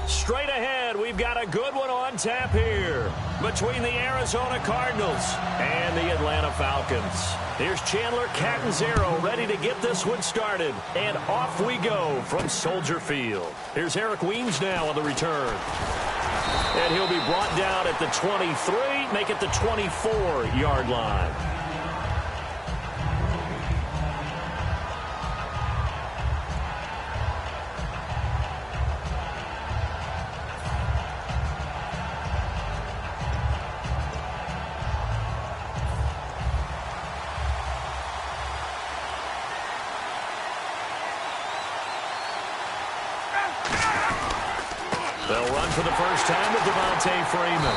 Straight ahead, we've got a good one on tap here between the Arizona Cardinals and the Atlanta Falcons. Here's Chandler Catanzaro ready to get this one started. And off we go from Soldier Field. Here's Eric Weems now on the return. And he'll be brought down at the 23, make it the 24-yard line. They'll run for the first time with Devontae Freeman.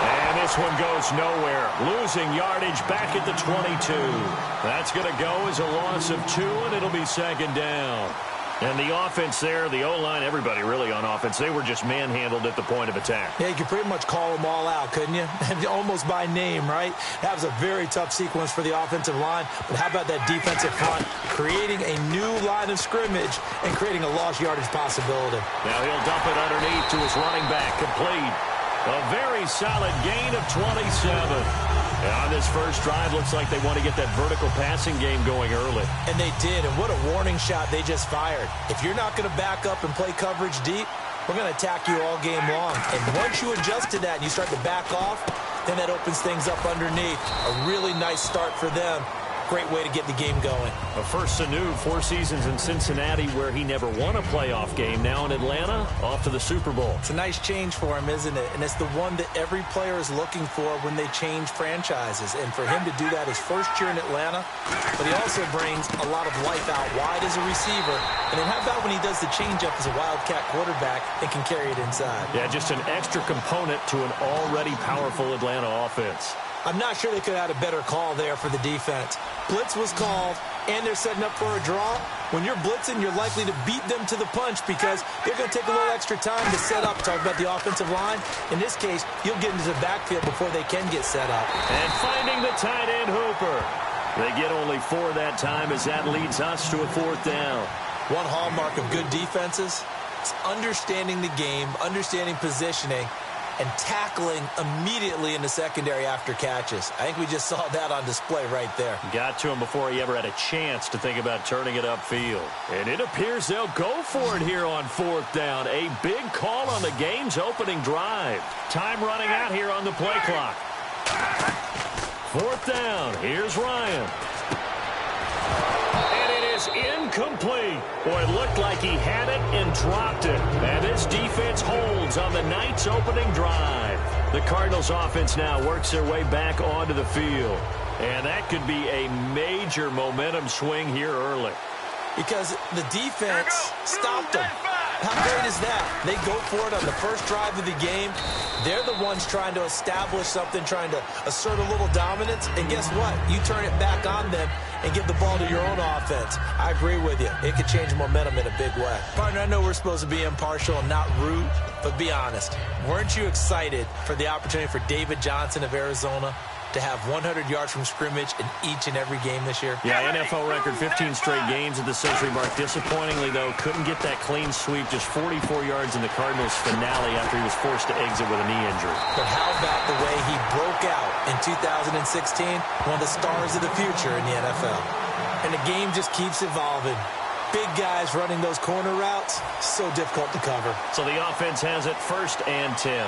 And this one goes nowhere. Losing yardage back at the 22. That's going to go as a loss of 2, and it'll be second down. And the offense there, the O-line, everybody really on offense, they were just manhandled at the point of attack. Yeah, you could pretty much call them all out, couldn't you? Almost by name, right? That was a very tough sequence for the offensive line. But how about that defensive front creating a new line of scrimmage and creating a lost yardage possibility? Now he'll dump it underneath to his running back, complete. A very solid gain of 27. And on this first drive, looks like they want to get that vertical passing game going early. And they did, and what a warning shot they just fired. If you're not going to back up and play coverage deep, we're going to attack you all game long. And once you adjust to that and you start to back off, then that opens things up underneath. A really nice start for them. Great way to get the game going. A first Sanu, 4 seasons in Cincinnati where he never won a playoff game. Now in Atlanta, off to the Super Bowl. It's a nice change for him, isn't it? And it's the one that every player is looking for when they change franchises. And for him to do that his first year in Atlanta, but he also brings a lot of life out wide as a receiver. And then how about when he does the changeup as a Wildcat quarterback and can carry it inside? Yeah, just an extra component to an already powerful Atlanta offense. I'm not sure they could have had a better call there for the defense. Blitz was called, and they're setting up for a draw. When you're blitzing, you're likely to beat them to the punch because they're going to take a little extra time to set up. Talk about the offensive line. In this case, you'll get into the backfield before they can get set up. And finding the tight end Hooper. They get only 4 that time as that leads us to a 4th down. One hallmark of good defenses is understanding the game, understanding positioning, and tackling immediately in the secondary after catches. I think we just saw that on display right there. Got to him before he ever had a chance to think about turning it upfield. And it appeers they'll go for it here on 4th down. A big call on the game's opening drive. Time running out here on the play clock. 4th down. Here's Ryan. Incomplete. Boy, it looked like he had it and dropped it. And this defense holds on the night's opening drive. The Cardinals offense now works their way back onto the field. And that could be a major momentum swing here early. Because the defense stopped them. How great is that? They go for it on the first drive of the game. They're the ones trying to establish something, trying to assert a little dominance. And guess what? You turn it back on them and give the ball to your own offense. I agree with you. It could change momentum in a big way. Partner, I know we're supposed to be impartial and not root, but be honest. Weren't you excited for the opportunity for David Johnson of Arizona to have 100 yards from scrimmage in each and every game this year? Yeah, NFL record, 15 straight games at the century mark. Disappointingly, though, couldn't get that clean sweep, just 44 yards in the Cardinals finale after he was forced to exit with a knee injury. But how about the way he broke out in 2016? One of the stars of the future in the NFL. And the game just keeps evolving. Big guys running those corner routes, so difficult to cover. So the offense has it 1st and 10.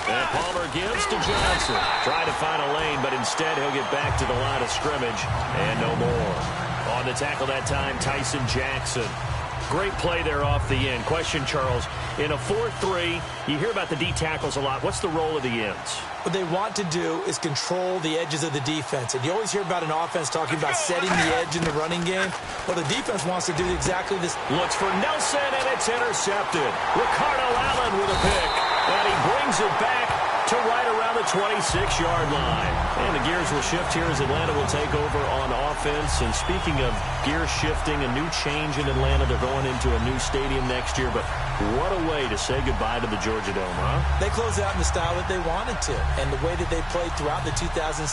And Palmer gives to Johnson. Try to find a lane, but instead he'll get back to the line of scrimmage. And no more. On the tackle that time, Tyson Jackson. Great play there off the end. Question, Charles, in a 4-3, you hear about the D tackles a lot. What's the role of the ends? What they want to do is control the edges of the defense. And you always hear about an offense talking about setting the edge in the running game. Well, the defense wants to do exactly this. Looks for Nelson, and it's intercepted. Ricardo Allen with a pick. And he brings it back to right around the 26-yard line. And the gears will shift here as Atlanta will take over on offense. And speaking of gear shifting, a new change in Atlanta. They're going into a new stadium next year. But what a way to say goodbye to the Georgia Dome, huh? They closed out in the style that they wanted to and the way that they played throughout the 2016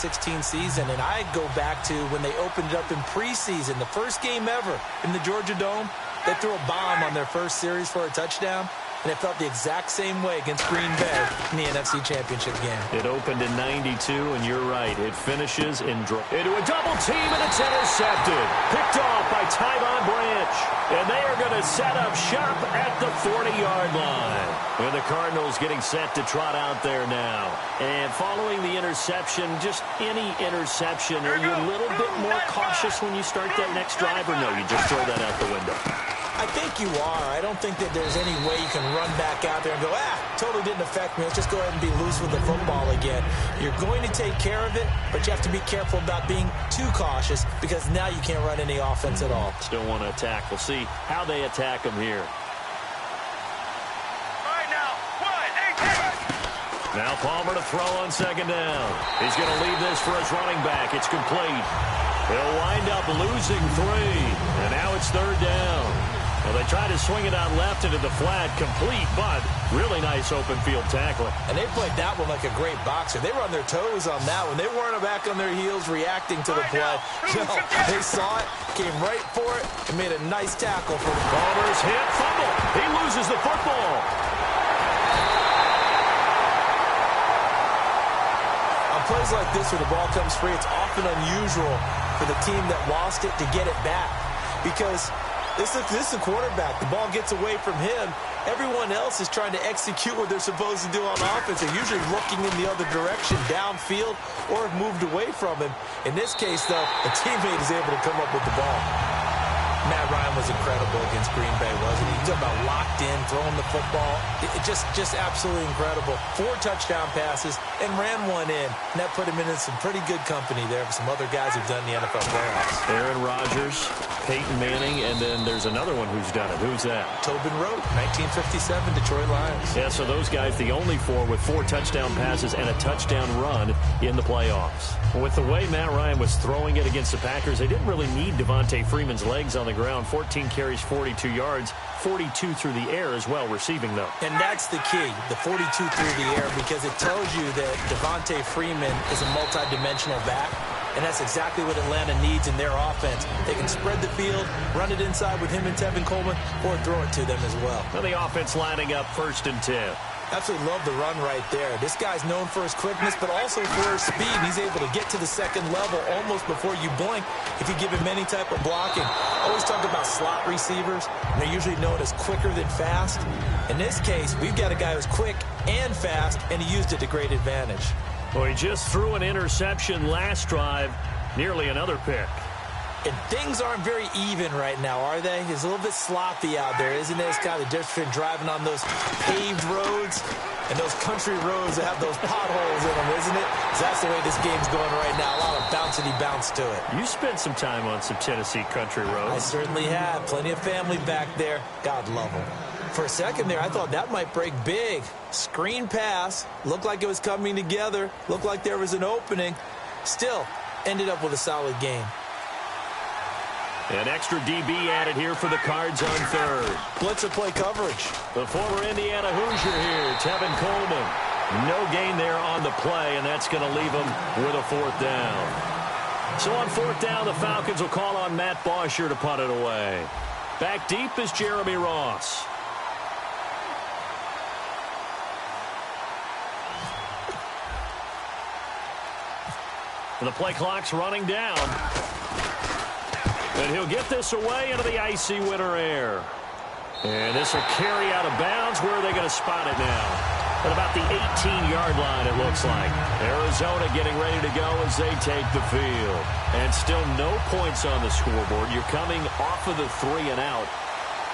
season. And I go back to when they opened it up in preseason, the first game ever in the Georgia Dome. They threw a bomb on their first series for a touchdown. And it felt the exact same way against Green Bay in the NFC Championship game. It opened in 92, and you're right. It finishes into a double team, and it's intercepted. Picked off by Tyvon Branch. And they are going to set up shop at the 40-yard line. And the Cardinals getting set to trot out there now. And following the interception, just any interception, are you a little bit more cautious when you start that next drive, or no, you just throw that out the window? I think you are. I don't think that there's any way you can run back out there and go, totally didn't affect me. Let's just go ahead and be loose with the football again. You're going to take care of it, but you have to be careful about being too cautious because now you can't run any offense at all. Still want to attack. We'll see how they attack them here. Now Palmer to throw on second down. He's going to leave this for his running back. It's complete. He'll wind up losing 3. And now it's third down. Well, they tried to swing it out left into the flat, complete, but really nice open field tackling. And they played that one like a great boxer. They were on their toes on that one. They weren't back on their heels reacting to the play. No, they saw it, came right for it, and made a nice tackle for the Palmer's hit, fumble. He loses the football. On plays like this where the ball comes free, it's often unusual for the team that lost it to get it back because this is a quarterback. The ball gets away from him. Everyone else is trying to execute what they're supposed to do on offense. They're usually looking in the other direction, downfield, or have moved away from him. In this case, though, a teammate is able to come up with the ball. Matt Ryan was incredible against Green Bay, wasn't he? You talk about locked in, throwing the football. Just absolutely incredible. 4 touchdown passes and ran one in. And that put him in some pretty good company there for some other guys who've done the NFL playoffs. Aaron Rodgers, Peyton Manning, and then there's another one who's done it. Who's that? Tobin Rote, 1957 Detroit Lions. Yeah, so those guys, the only 4 with 4 touchdown passes and a touchdown run in the playoffs. With the way Matt Ryan was throwing it against the Packers, they didn't really need Devontae Freeman's legs on the ground. 14 carries, 42 yards, 42 through the air as well, receiving them. And that's the key, the 42 through the air, because it tells you that Devontae Freeman is a multi-dimensional back. And that's exactly what Atlanta needs in their offense. They can spread the field, run it inside with him and Tevin Coleman, or throw it to them as well. Now the offense lining up 1st and 10. Absolutely love the run right there. This guy's known for his quickness, but also for his speed. He's able to get to the second level almost before you blink if you give him any type of blocking. I always talk about slot receivers, and they're usually known as quicker than fast. In this case, we've got a guy who's quick and fast, and he used it to great advantage. Well, he just threw an interception last drive, nearly another pick. And things aren't very even right now, are they? It's a little bit sloppy out there, isn't it? It's kind of the difference between driving on those paved roads and those country roads that have those potholes in them, isn't it? So that's the way this game's going right now. A lot of bouncy bounce to it. You spent some time on some Tennessee country roads. I certainly have. Plenty of family back there. God love them. For a second there, I thought that might break big. Screen pass. Looked like it was coming together. Looked like there was an opening. Still, ended up with a solid game. An extra DB added here for the Cards on 3rd. Blitzer play coverage. The former Indiana Hoosier here, Tevin Coleman. No gain there on the play, and that's going to leave him with a 4th down. So on 4th down, the Falcons will call on Matt Bosher to punt it away. Back deep is Jeremy Ross. And the play clock's running down. And he'll get this away into the icy winter air. And this will carry out of bounds. Where are they going to spot it now? At about the 18-yard line, it looks like. Arizona getting ready to go as they take the field. And still no points on the scoreboard. You're coming off of the 3 and out.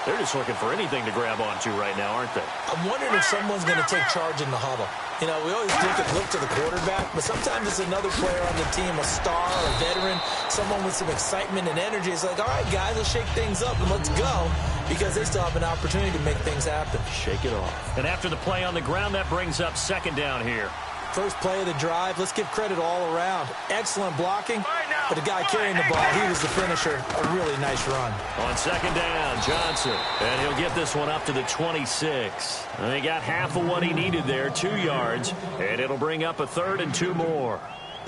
They're just looking for anything to grab onto right now, aren't they? I'm wondering if someone's going to take charge in the huddle. You know, we always look to the quarterback, but sometimes it's another player on the team, a star, a veteran, someone with some excitement and energy. It's like, all right, guys, let's shake things up and let's go, because they still have an opportunity to make things happen. Shake it off. And after the play on the ground, that brings up 2nd down here. First play of the drive, let's give credit all around. Excellent blocking, but the guy carrying the ball, he was the finisher. A really nice run. On second down, Johnson. And he'll get this one up to the 26. And he got half of what he needed there, 2 yards. And it'll bring up a 3rd and 2 more.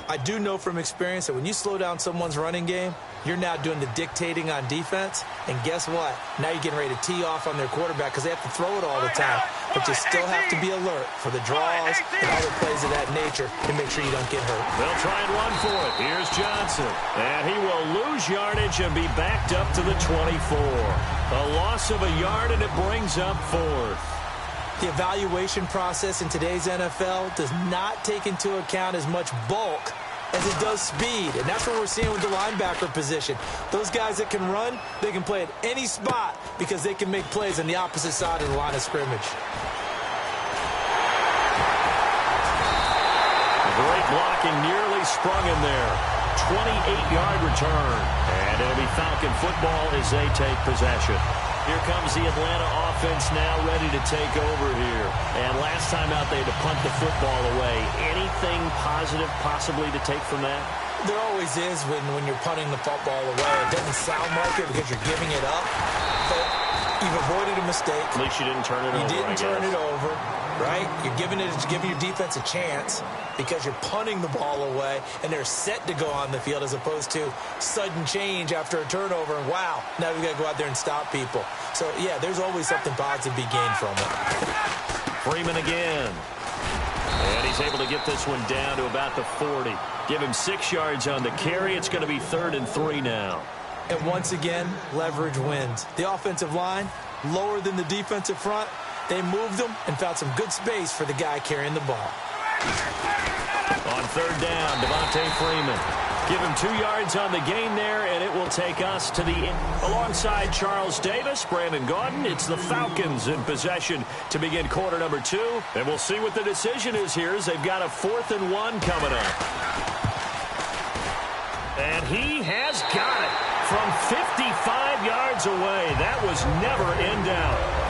I do know from experience that when you slow down someone's running game, you're now doing the dictating on defense. And guess what? Now you're getting ready to tee off on their quarterback because they have to throw it all the time. But you still have to be alert for the draws and other plays of that nature to make sure you don't get hurt. They'll try and run for it. Here's Johnson. And he will lose yardage and be backed up to the 24. A loss of a yard, and it brings up 4th. The evaluation process in today's NFL does not take into account as much bulk as it does speed, and that's what we're seeing with the linebacker position. Those guys that can run, they can play at any spot because they can make plays on the opposite side of the line of scrimmage. Great blocking, nearly sprung in there. 28-yard return, and it'll be Falcon football as they take possession. Here comes the Atlanta offense now ready to take over here. And last time out, they had to punt the football away. Anything positive possibly to take from that? There always is when you're punting the football away. It doesn't sound like it because you're giving it up. But you've avoided a mistake. At least you didn't turn it over, You didn't turn it over, right? You're giving your defense a chance because you're punting the ball away, and they're set to go on the field as opposed to sudden change after a turnover, and wow, now we've got to go out there and stop people. So, yeah, there's always something positive to be gained from it. Freeman again. And he's able to get this one down to about the 40. Give him 6 yards on the carry. It's going to be 3rd and 3 now. And once again, leverage wins. The offensive line, lower than the defensive front. They moved them and found some good space for the guy carrying the ball. On 3rd down, Devontae Freeman. Give him 2 yards on the gain there, and it will take us to the alongside Charles Davis, Brandon Gaudin. It's the Falcons in possession to begin quarter number 2. And we'll see what the decision is here as they've got a 4th and 1 coming up. And he has got it from 55 yards away. That was never in doubt.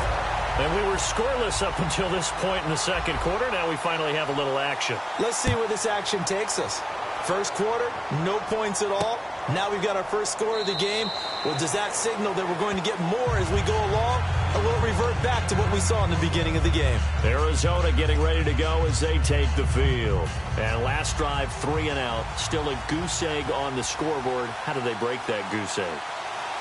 And we were scoreless up until this point in the second quarter. Now we finally have a little action. Let's see where this action takes us. First quarter, no points at all. Now we've got our first score of the game. Well, does that signal that we're going to get more as we go along? Or will it revert back to what we saw in the beginning of the game? Arizona getting ready to go as they take the field. And last drive, 3 and out. Still a goose egg on the scoreboard. How do they break that goose egg?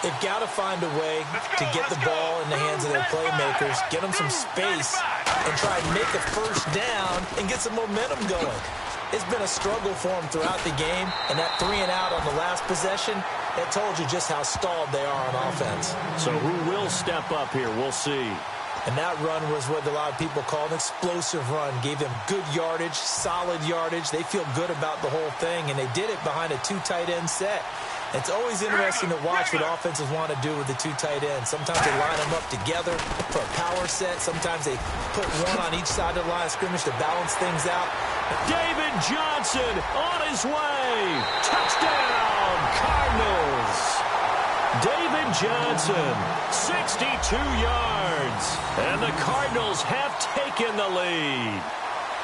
They've got to find a way to get the ball in the hands of their playmakers, get them some space, and try and make a first down and get some momentum going. It's been a struggle for them throughout the game, and that 3 and out on the last possession, that told you just how stalled they are on offense. So who will step up here? We'll see. And that run was what a lot of people call an explosive run. Gave them good yardage, solid yardage. They feel good about the whole thing, and they did it behind a 2 tight end set. It's always interesting to watch what offenses want to do with the 2 tight ends. Sometimes they line them up together for a power set. Sometimes they put one on each side of the line of scrimmage to balance things out. David Johnson on his way. Touchdown, Cardinals. David Johnson, 62 yards. And the Cardinals have taken the lead.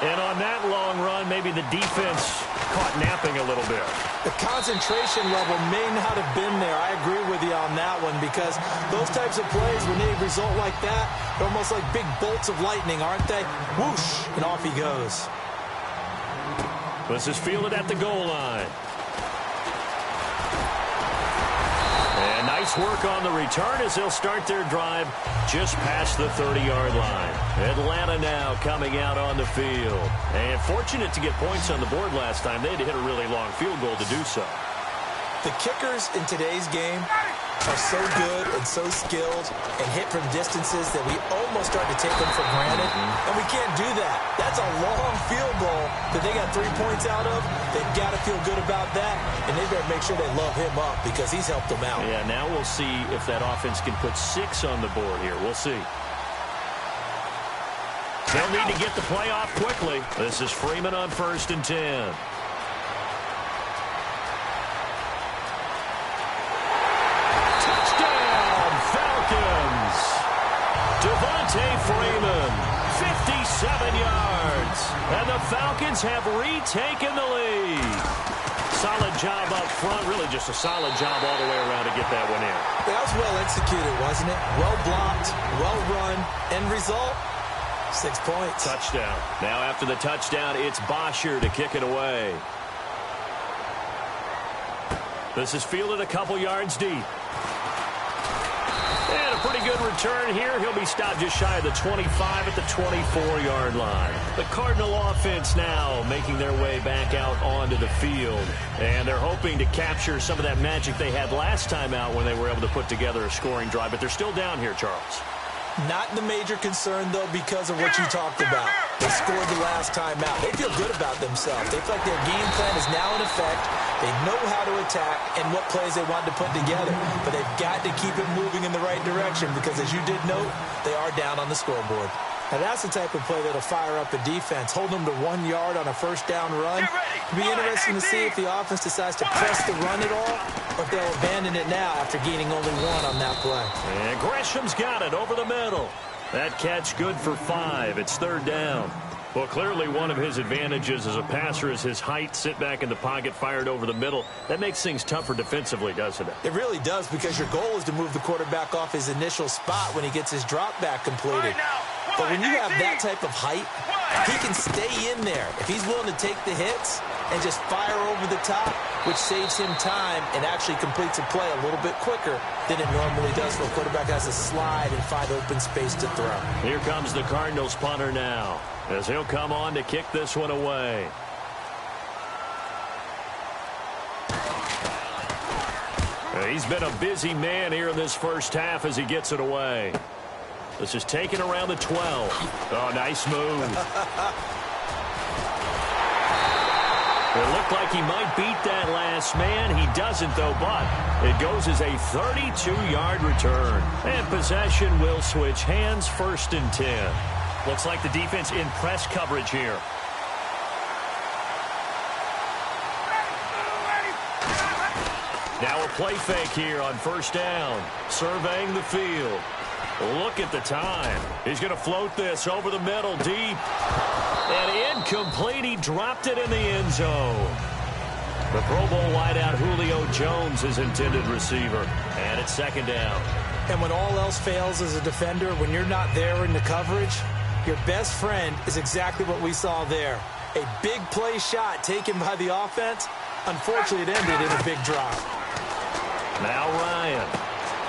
And on that long run, maybe the defense caught napping a little bit. The concentration level may not have been there. I agree with you on that one because those types of plays, when they result like that, they're almost like big bolts of lightning, aren't they? Whoosh, and off he goes. This is fielded at the goal line. And nice work on the return as they'll start their drive just past the 30-yard line. Atlanta now coming out on the field. And fortunate to get points on the board last time. They had to hit a really long field goal to do so. The kickers in today's game are so good and so skilled and hit from distances that we almost start to take them for granted. And we can't do that. That's a long field goal that they got 3 points out of. They've got to feel good about that, and they better make sure they love him up because he's helped them out. Yeah, now we'll see if that offense can put 6 on the board here. We'll see. They'll need to get the play off quickly. This is Freeman on 1st and 10. Devontae Freeman, 56 7 yards. And the Falcons have retaken the lead. Solid job up front. Really just a solid job all the way around to get that one in. That was well executed, wasn't it? Well blocked, well run. End result, 6 points. Touchdown. Now after the touchdown, it's Bosher to kick it away. This is fielded a couple yards deep. And a pretty good return here. He'll be stopped just shy of the 25 at the 24-yard line. The Cardinal offense now making their way back out onto the field. And they're hoping to capture some of that magic they had last time out when they were able to put together a scoring drive. But they're still down here, Charles. Not the major concern, though, because of what you talked about. They scored the last time out. They feel good about themselves. They feel like their game plan is now in effect. They know how to attack and what plays they want to put together. But they've got to keep it moving in the right direction because, as you did note, they are down on the scoreboard. Now, that's the type of play that'll fire up a defense. Hold them to 1 yard on a first down run. It'll be interesting to see if the offense decides to press the run at all or if they'll abandon it now after gaining only 1 on that play. And Gresham's got it over the middle. That catch good for 5. It's 3rd down. Well, clearly one of his advantages as a passer is his height. Sit back in the pocket, fired over the middle. That makes things tougher defensively, doesn't it? It really does, because your goal is to move the quarterback off his initial spot when he gets his drop back completed. But when you have that type of height, he can stay in there. If he's willing to take the hits and just fire over the top, which saves him time and actually completes a play a little bit quicker than it normally does for a quarterback has to slide and find open space to throw. Here comes the Cardinals punter now, as he'll come on to kick this one away. He's been a busy man here in this first half as he gets it away. This is taken around the 12. Oh, nice move. It looked like he might beat that last man. He doesn't, though, but it goes as a 32-yard return. And possession will switch hands, 1st and 10. Looks like the defense in press coverage here. Now a play fake here on 1st down. Surveying the field. Look at the time. He's going to float this over the middle deep. And incomplete. He dropped it in the end zone. The Pro Bowl wideout Julio Jones is intended receiver. And it's 2nd down. And when all else fails as a defender, when you're not there in the coverage, your best friend is exactly what we saw there. A big play shot taken by the offense. Unfortunately, it ended in a big drop. Now Ryan.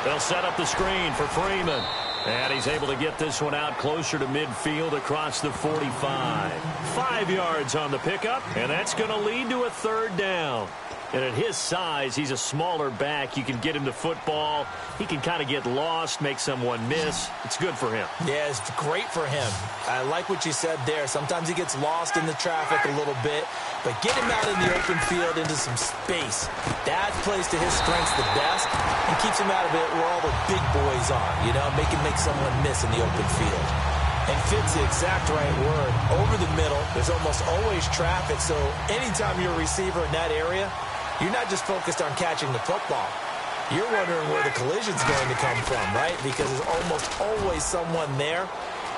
They'll set up the screen for Freeman. And he's able to get this one out closer to midfield across the 45. 5 yards on the pickup, and that's going to lead to a 3rd down. And at his size, he's a smaller back. You can get him the football. He can kind of get lost, make someone miss. It's good for him. Yeah, it's great for him. I like what you said there. Sometimes he gets lost in the traffic a little bit, but get him out in the open field into some space. That plays to his strengths the best and keeps him out of it where all the big boys are, you know, make someone miss in the open field. And fits the exact right word. Over the middle, there's almost always traffic, so anytime you're a receiver in that area, you're not just focused on catching the football. You're wondering where the collision's going to come from, right? Because there's almost always someone there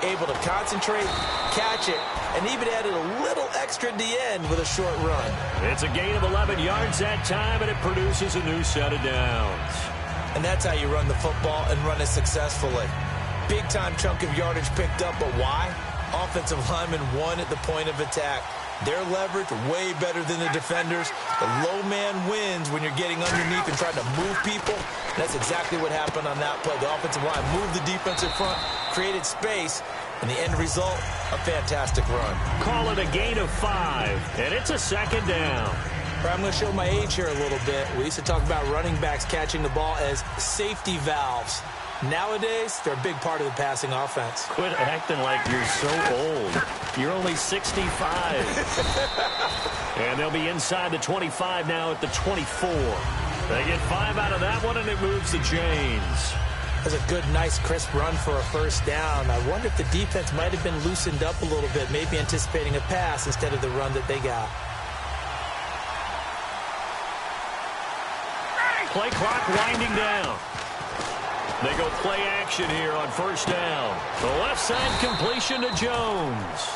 able to concentrate, catch it, and even added a little extra at the end with a short run. It's a gain of 11 yards that time, and it produces a new set of downs. And that's how you run the football and run it successfully. Big-time chunk of yardage picked up, but why? Offensive lineman won at the point of attack. Their leverage way better than the defenders. The low man wins when you're getting underneath and trying to move people. That's exactly what happened on that play. The offensive line moved the defensive front, created space, and the end result, a fantastic run. Call it a gain of 5, and it's a 2nd down. I'm going to show my age here a little bit. We used to talk about running backs catching the ball as safety valves. Nowadays, they're a big part of the passing offense. Quit acting like you're so old. You're only 65. And they'll be inside the 25 now at the 24. They get 5 out of that one, and it moves to James. That's a good, nice, crisp run for a 1st down. I wonder if the defense might have been loosened up a little bit, maybe anticipating a pass instead of the run that they got. Play clock winding down. They go play action here on first down. The left side completion to Jones.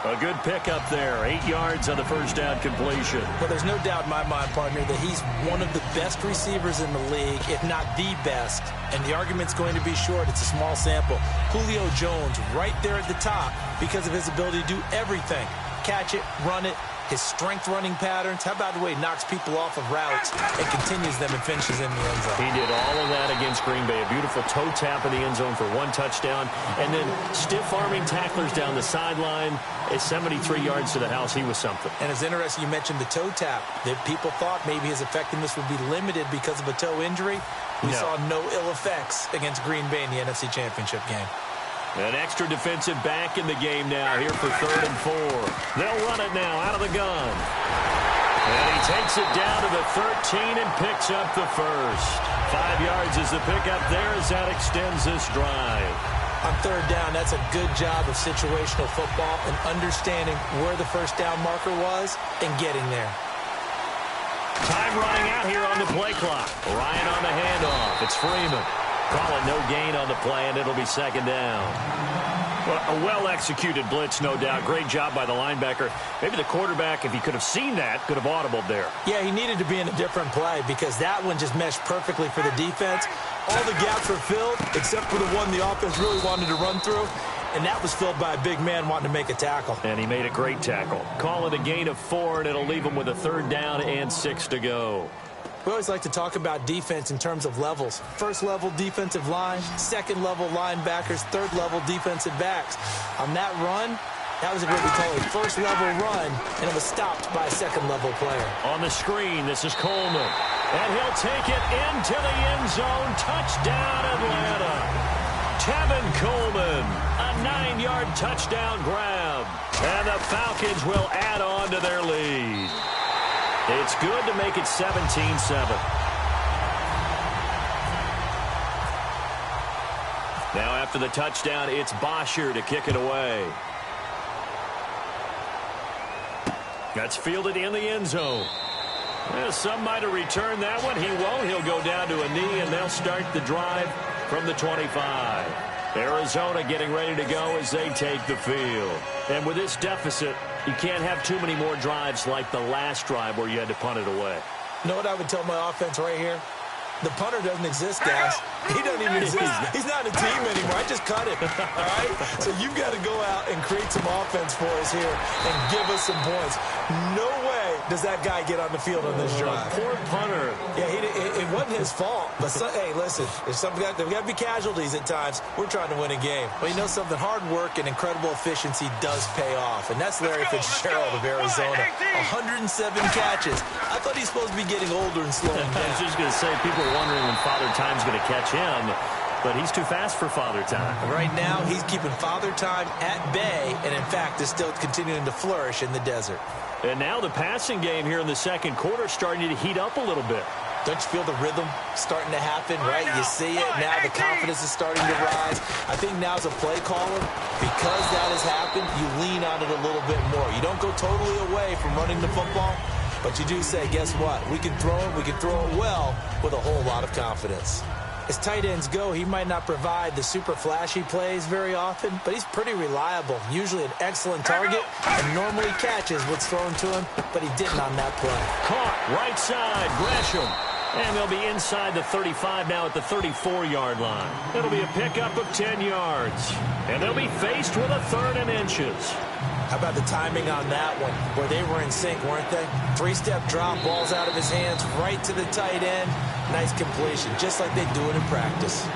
A good pickup there. 8 yards on the first down completion. Well, there's no doubt in my mind, partner, that he's one of the best receivers in the league, if not the best. And the argument's going to be short. It's a small sample. Julio Jones right there at the top because of his ability to do everything. Catch it, run it, his strength running patterns. How about the way he knocks people off of routes and continues them and finishes in the end zone? He did all of that against Green Bay. A beautiful toe tap in the end zone for 1 touchdown. And then stiff-arming tacklers down the sideline. At 73 yards to the house, he was something. And it's interesting you mentioned the toe tap. That people thought maybe his effectiveness would be limited because of a toe injury. We saw no ill effects against Green Bay in the NFC Championship game. An extra defensive back in the game now here for 3rd and 4. They'll run it now out of the gun. And he takes it down to the 13 and picks up the first. 5 yards is the pickup there as that extends this drive. On 3rd down, that's a good job of situational football and understanding where the first down marker was and getting there. Time running out here on the play clock. Ryan on the handoff. It's Freeman. Call it no gain on the play, and it'll be 2nd down. Well, a well-executed blitz, no doubt. Great job by the linebacker. Maybe the quarterback, if he could have seen that, could have audibled there. Yeah, he needed to be in a different play because that one just meshed perfectly for the defense. All the gaps were filled except for the one the offense really wanted to run through, and that was filled by a big man wanting to make a tackle. And he made a great tackle. Call it a gain of 4, and it'll leave him with a 3rd down and 6 to go. We always like to talk about defense in terms of levels. 1st level defensive line, 2nd level linebackers, 3rd level defensive backs. On that run, that was what we call a 1st level run, and it was stopped by a 2nd level player. On the screen, this is Coleman. And he'll take it into the end zone. Touchdown, Atlanta. Tevin Coleman, a 9-yard touchdown grab. And the Falcons will add on to their lead. It's good to make it 17-7. Now after the touchdown, it's Bosher to kick it away. That's fielded in the end zone. Well, some might have returned that one. He won't. He'll go down to a knee, and they'll start the drive from the 25. Arizona getting ready to go as they take the field. And with this deficit, you can't have too many more drives like the last drive where you had to punt it away. You know what I would tell my offense right here? The punter doesn't exist, guys. He doesn't even exist. He's not a team anymore. I just cut him. All right? So you've got to go out and create some offense for us here and give us some points. No way does that guy get on the field on this drive. Poor punter. Yeah, it wasn't his fault. But, hey, listen, there's got to be casualties at times. We're trying to win a game. Well, you know something? Hard work and incredible efficiency does pay off. And that's Larry Fitzgerald of Arizona. 107 catches. I thought he's supposed to be getting older and slowing down. I was just going to say, people are wondering when Father Time's going to catch him, but he's too fast for Father Time. Right now, he's keeping Father Time at bay, and in fact, is still continuing to flourish in the desert. And now the passing game here in the 2nd quarter starting to heat up a little bit. Don't you feel the rhythm starting to happen, right? You see it. Now the confidence is starting to rise. I think now as a play caller, because that has happened, you lean on it a little bit more. You don't go totally away from running the football, but you do say, guess what? We can throw it well with a whole lot of confidence. As tight ends go, he might not provide the super flashy plays very often, but he's pretty reliable, usually an excellent target, and normally catches what's thrown to him, but he didn't on that play. Caught, right side, Gresham. And they'll be inside the 35 now at the 34-yard line. It'll be a pickup of 10 yards. And they'll be faced with a 3rd and inches. How about the timing on that one, where they were in sync, weren't they? 3-step drop, ball's out of his hands, right to the tight end. Nice completion, just like they do it in practice.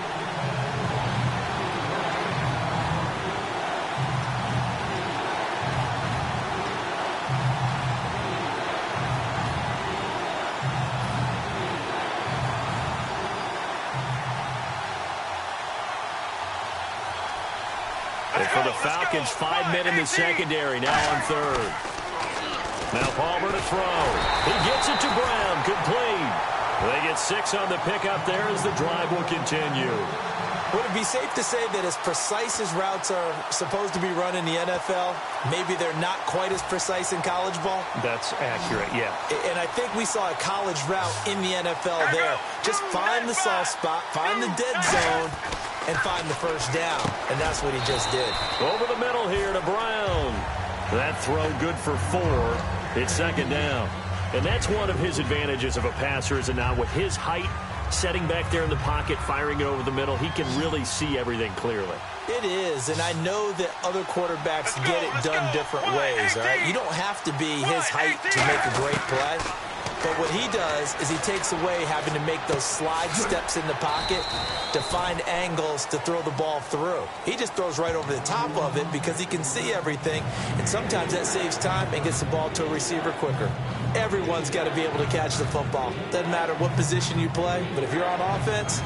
And for the Falcons, 5 men in the secondary, now on 3rd. Now Palmer to throw. He gets it to Brown, complete. They get 6 on the pickup there as the drive will continue. Would it be safe to say that as precise as routes are supposed to be run in the NFL, maybe they're not quite as precise in college ball? That's accurate, yeah. And I think we saw a college route in the NFL there. Just find the soft spot, find the dead zone, and find the first down. And that's what he just did. Over the middle here to Brown. That throw good for 4. It's second down. And that's one of his advantages of a passer, is it not? With his height, setting back there in the pocket, firing it over the middle, he can really see everything clearly. It is, and I know that other quarterbacks get it done different ways, all right? You don't have to be his height to make a great play. But what he does is he takes away having to make those slide steps in the pocket to find angles to throw the ball through. He just throws right over the top of it because he can see everything, and sometimes that saves time and gets the ball to a receiver quicker. Everyone's got to be able to catch the football. Doesn't matter what position you play, but if you're on offense,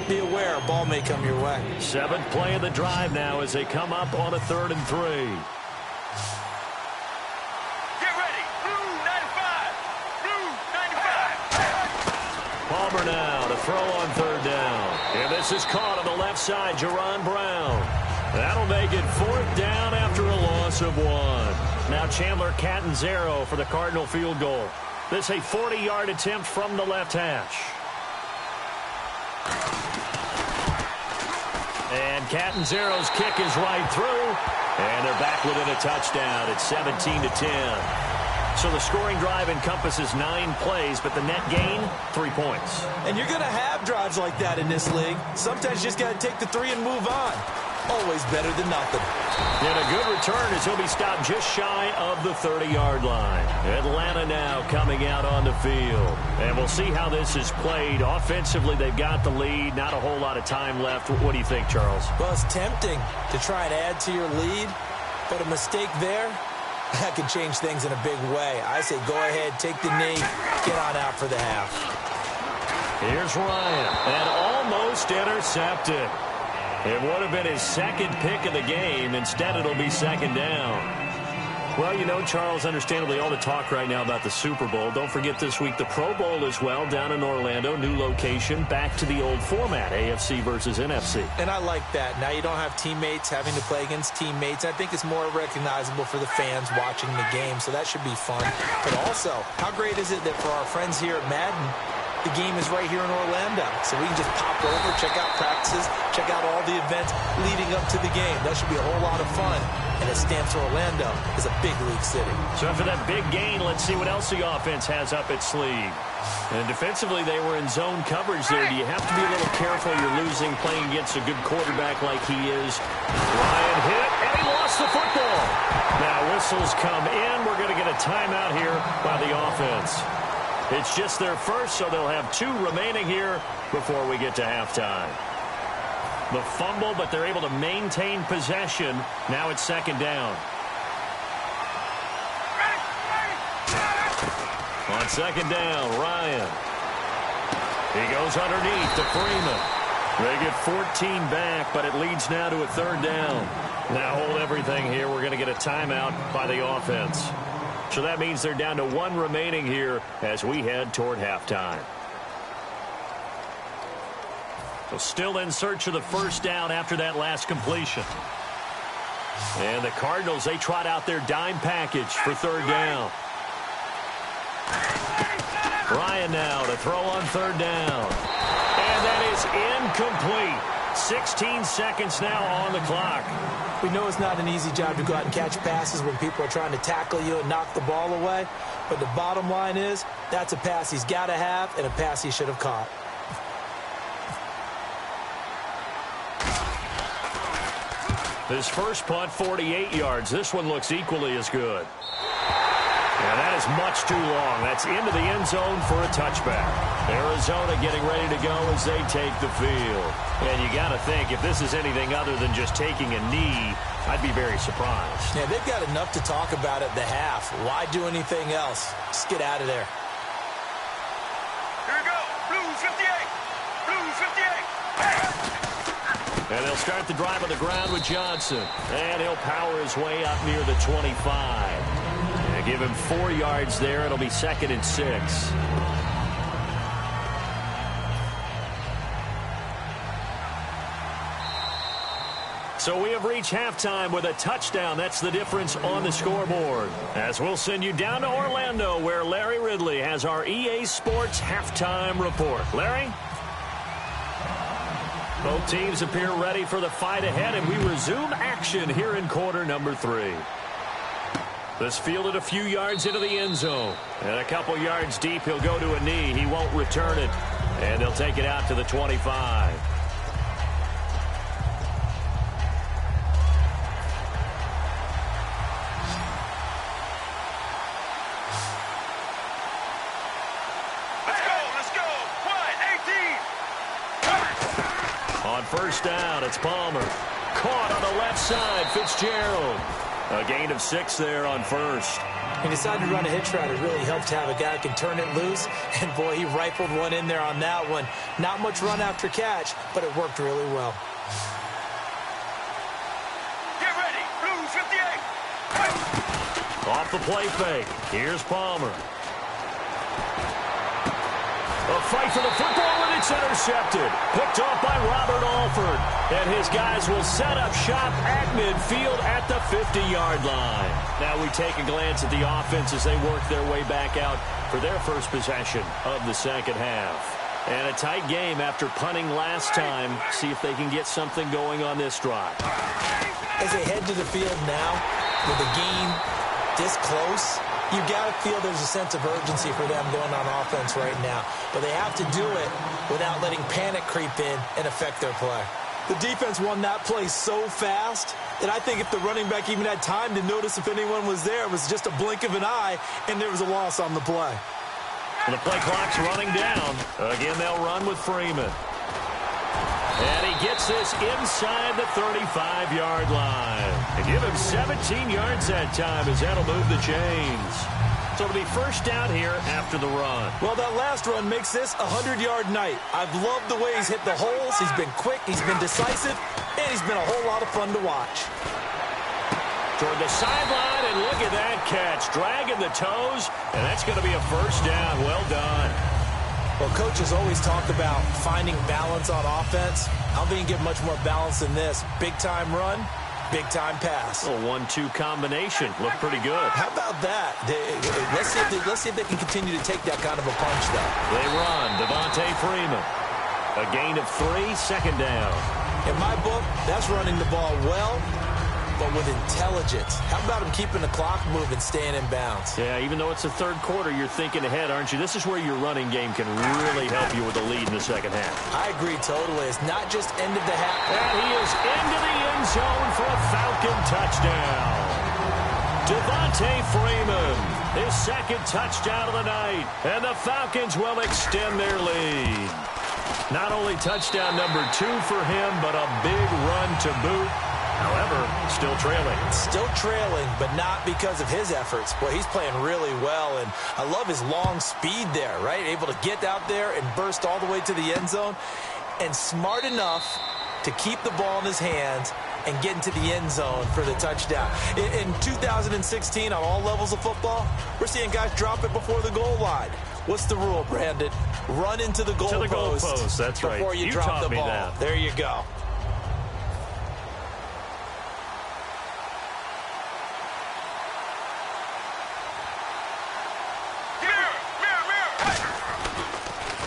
be aware a ball may come your way. 7th play of the drive now as they come up on a 3rd and 3. Palmer now to throw on 3rd down. And this is caught on the left side, Jaron Brown. That'll make it 4th down after a loss of 1. Now Chandler Catanzaro for the Cardinal field goal. This a 40-yard attempt from the left hash. And Catanzaro's kick is right through. And they're back within a touchdown. It's 17-10. So the scoring drive encompasses 9 plays, but the net gain, 3 points. And you're going to have drives like that in this league. Sometimes you just got to take the 3 and move on. Always better than nothing. And a good return as he'll be stopped just shy of the 30-yard line. Atlanta now coming out on the field. And we'll see how this is played. Offensively, they've got the lead. Not a whole lot of time left. What do you think, Charles? Well, it's tempting to try and add to your lead, but a mistake there, that can change things in a big way. I say go ahead, take the knee, get on out for the half. Here's Ryan, and almost intercepted. It would have been his 2nd pick of the game. Instead, it'll be 2nd down. Well, you know, Charles, understandably, all the talk right now about the Super Bowl. Don't forget this week the Pro Bowl as well, down in Orlando. New location, back to the old format, AFC versus NFC. And I like that. Now you don't have teammates having to play against teammates. I think it's more recognizable for the fans watching the game, so that should be fun. But also, how great is it that for our friends here at Madden, the game is right here in Orlando, so we can just pop over, check out practices, check out all the events leading up to the game. That should be a whole lot of fun. And it stamps Orlando as a big league city. So after that big gain, let's see what else the offense has up its sleeve. And defensively, they were in zone coverage there. Do you have to be a little careful? You're losing playing against a good quarterback like he is. Ryan hit, and he lost the football. Now whistles come in. We're going to get a timeout here by the offense. It's just their first, so they'll have 2 remaining here before we get to halftime. The fumble, but they're able to maintain possession. Now it's 2nd down. On 2nd down, Ryan. He goes underneath to Freeman. They get 14 back, but it leads now to a 3rd down. Now hold everything here. We're going to get a timeout by the offense. So that means they're down to 1 remaining here as we head toward halftime. So still in search of the 1st down after that last completion. And the Cardinals, they trot out their dime package for 3rd down. Ryan now to throw on 3rd down. And that is incomplete. 16 seconds now on the clock. We know it's not an easy job to go out and catch passes when people are trying to tackle you and knock the ball away. But the bottom line is, that's a pass he's got to have and a pass he should have caught. His first punt, 48 yards. This one looks equally as good. And that is much too long. That's into the end zone for a touchback. Arizona getting ready to go as they take the field. And you got to think, if this is anything other than just taking a knee, I'd be very surprised. Yeah, they've got enough to talk about at the half. Why do anything else? Just get out of there. Here we go. Blue 58. Blue 58. And they'll start the drive on the ground with Johnson. And he'll power his way up near the 25. Give him 4 yards there. It'll be 2nd and 6. So we have reached halftime with a touchdown. That's the difference on the scoreboard. As we'll send you down to Orlando, where Larry Ridley has our EA Sports halftime report. Larry? Both teams appear ready for the fight ahead, and we resume action here in quarter number 3. This fielded a few yards into the end zone. And a couple yards deep, he'll go to a knee. He won't return it. And they'll take it out to the 25. On first down, it's Palmer. Caught on the left side, Fitzgerald. A gain of 6 there on first. He decided to run a hitch route. It really helped to have a guy who can turn it loose. And, boy, he rifled one in there on that one. Not much run after catch, but it worked really well. Get ready. Blue 58. Off the play fake. Here's Palmer. A fight for the football, and it's intercepted. Picked off by Robert Alford. And his guys will set up shop at midfield at the 50-yard line. Now we take a glance at the offense as they work their way back out for their first possession of the second half. And a tight game after punting last time. See if they can get something going on this drive. As they head to the field now, with the game this close, you got to feel there's a sense of urgency for them going on offense right now. But they have to do it without letting panic creep in and affect their play. The defense won that play so fast that I think if the running back even had time to notice if anyone was there, it was just a blink of an eye, and there was a loss on the play. The play clock's running down. Again, they'll run with Freeman. And he gets this inside the 35-yard line. And give him 17 yards that time as that'll move the chains. So it'll be first down here after the run. Well, that last run makes this a 100-yard night. I've loved the way he's hit the holes. He's been quick, he's been decisive, and he's been a whole lot of fun to watch. Toward the sideline, and look at that catch. Dragging the toes, and that's going to be a first down. Well done. Well, coaches always talk about finding balance on offense. I don't think you can get much more balance than this. Big-time run, big-time pass. A 1-2 combination. Looked pretty good. How about that? Let's see if they can continue to take that kind of a punch, though. They run. Devontae Freeman. A gain of 3, second down. In my book, that's running the ball well, but with intelligence. How about him keeping the clock moving, staying in bounds? Yeah, even though it's the third quarter, you're thinking ahead, aren't you? This is where your running game can really help you with the lead in the second half. I agree totally. It's not just end of the half. And he is into the end zone for a Falcon touchdown. Devontae Freeman, his second touchdown of the night. And the Falcons will extend their lead. Not only touchdown number 2 for him, but a big run to boot. However, still trailing. Still trailing, but not because of his efforts. Boy, he's playing really well, and I love his long speed there, right? Able to get out there and burst all the way to the end zone, and smart enough to keep the ball in his hands and get into the end zone for the touchdown. In 2016, on all levels of football, we're seeing guys drop it before the goal line. What's the rule, Brandon? Run into the goal post. That's right. Before you drop the ball. That. There you go.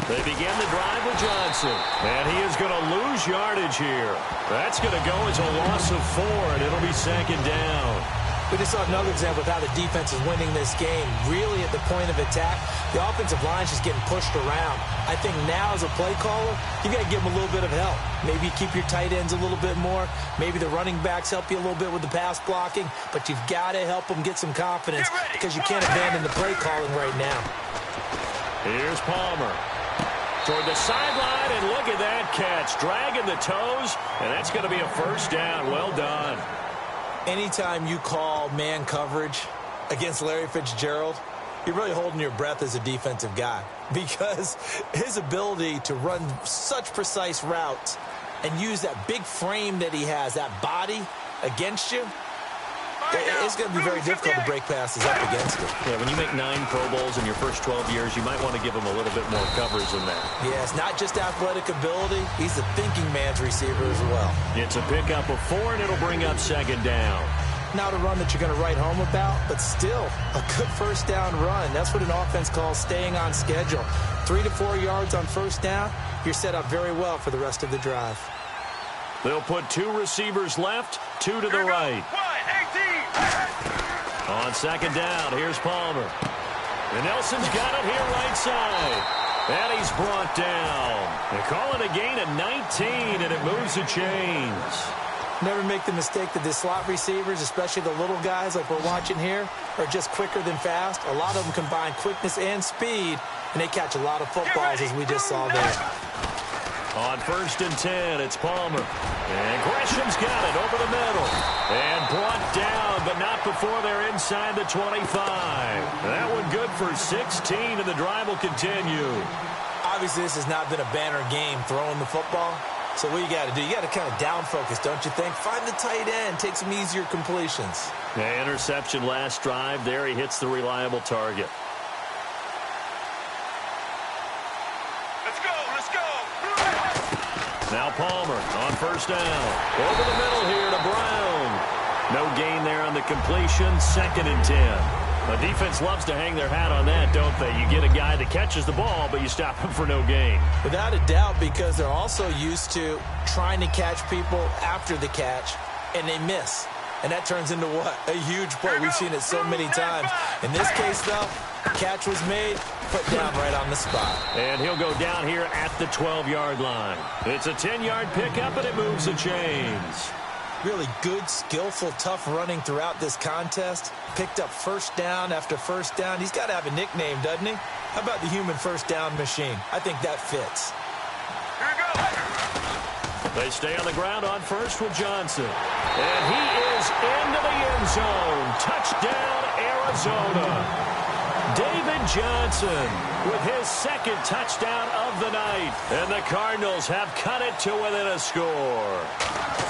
They begin the drive with Johnson. And he is going to lose yardage here. That's going to go as a loss of 4, and it'll be second down. We just saw another example of how the defense is winning this game. Really at the point of attack, the offensive line is just getting pushed around. I think now as a play caller, you got to give them a little bit of help. Maybe you keep your tight ends a little bit more. Maybe the running backs help you a little bit with the pass blocking. But you've got to help them get some confidence because you can't abandon the play calling right now. Here's Palmer. Toward the sideline, and look at that catch. Dragging the toes, and that's going to be a first down. Well done. Anytime you call man coverage against Larry Fitzgerald, you're really holding your breath as a defensive guy because his ability to run such precise routes and use that big frame that he has, that body against you, it's going to be very difficult to break passes up against it. Yeah, when you make 9 Pro Bowls in your first 12 years, you might want to give him a little bit more coverage than that. Yeah, it's not just athletic ability. He's a thinking man's receiver as well. It's a pickup of 4, and it'll bring up 2nd down. Not a run that you're going to write home about, but still a good first down run. That's what an offense calls staying on schedule. 3 to 4 yards on first down, you're set up very well for the rest of the drive. They'll put 2 receivers left, 2 to the right. On 2nd down, here's Palmer. And Nelson's got it here right side. And he's brought down. They call it a gain of 19, and it moves the chains. Never make the mistake that the slot receivers, especially the little guys like we're watching here, are just quicker than fast. A lot of them combine quickness and speed, and they catch a lot of footballs, as we just saw there. On 1st and 10, it's Palmer. And Gresham's got it over the middle. And brought down, but not before they're inside the 25. That one good for 16, and the drive will continue. Obviously, this has not been a banner game throwing the football. So what you got to do, you got to kind of down focus, don't you think? Find the tight end, take some easier completions. The interception last drive. There he hits the reliable target. Let's go. Now Palmer on 1st down. Over the middle here to Brown. No gain there on the completion. 2nd and 10. The defense loves to hang their hat on that, don't they? You get a guy that catches the ball, but you stop him for no gain. Without a doubt, because they're also used to trying to catch people after the catch, and they miss. And that turns into what? A huge play. We've seen it so many times. In this case, though, catch was made, put down right on the spot. And he'll go down here at the 12-yard line. It's a 10-yard pickup, and it moves the chains. Really good, skillful, tough running throughout this contest. Picked up first down after first down. He's got to have a nickname, doesn't he? How about the human first down machine? I think that fits. They stay on the ground on 1st with Johnson. And he is into the end zone. Touchdown, Arizona. David Johnson with his 2nd touchdown of the night. And the Cardinals have cut it to within a score.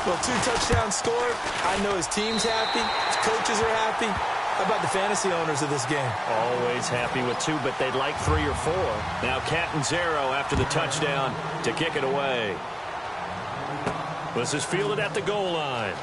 Well, 2 touchdowns scored. I know his team's happy. His coaches are happy. How about the fantasy owners of this game? Always happy with 2, but they'd like 3 or 4. Now Catanzaro after the touchdown to kick it away. This is fielded at the goal line.